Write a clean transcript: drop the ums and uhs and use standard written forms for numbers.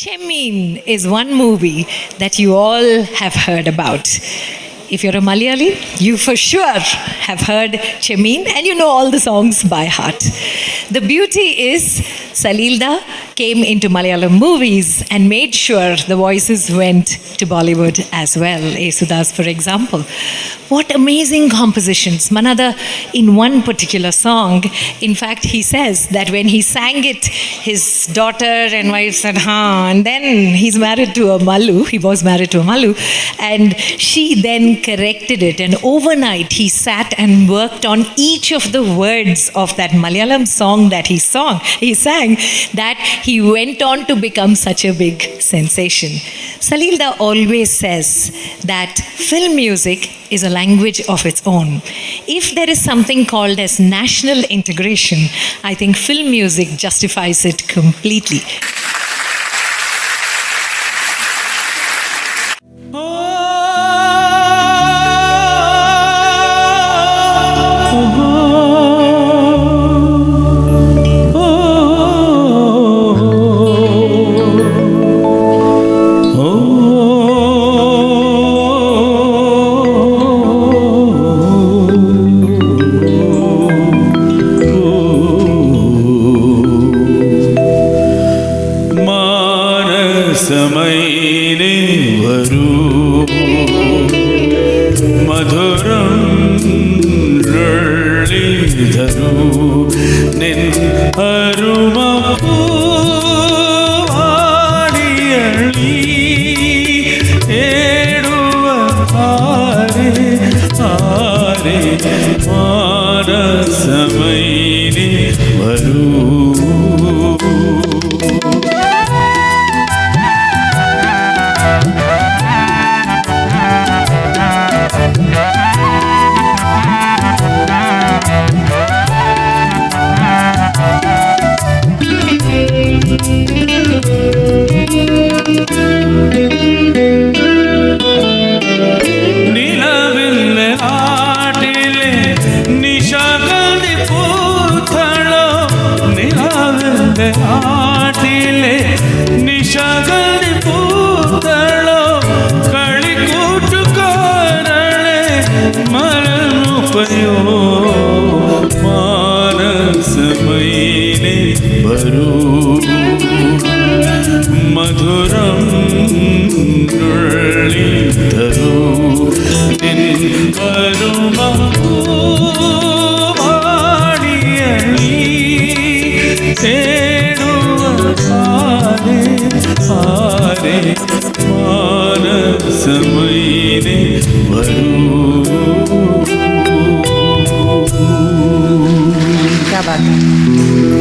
Chemin is one movie that you all have heard about. If you're a Malayali, you for sure have heard Chemin and you know all the songs by heart. The beauty is Salilda came into Malayalam movies and made sure the voices went to Bollywood as well. Yesudas, for example. What amazing compositions. Manada, in one particular song, in fact, he says that when he sang it, his daughter and wife said, "Ha," and then he's married to a Malu. He was married to a Malu. And she then corrected it. And overnight, he sat and worked on each of the words of that Malayalam song that he sang, that he went on to become such a big sensation. Salilda always says that film music is a language of its own. If there is something called as national integration, I think film music justifies it completely. സമൈനെ വരൂ മധുരം ധരു നിൻ അരുമ ഏടുവ ആരെ ആരെ മാനസമൈനെ വരൂ. നിലവിലെ ആട്ടിലെ നിശാഗന്ധി പൂത്തളോ, നിലവിലെ ആട്ടിലെ നിശാഗന്ധി പൂത്തളോ, കളിക്കൂട്ടുകാരളെ മറന്നുപയോ മാനസമൈനെ വരൂ മധുരം ധരു നിൻ അരുമ തേടുവ ആരെ ആരെ മാനസമൈനെ വരൂ. क्या बात है.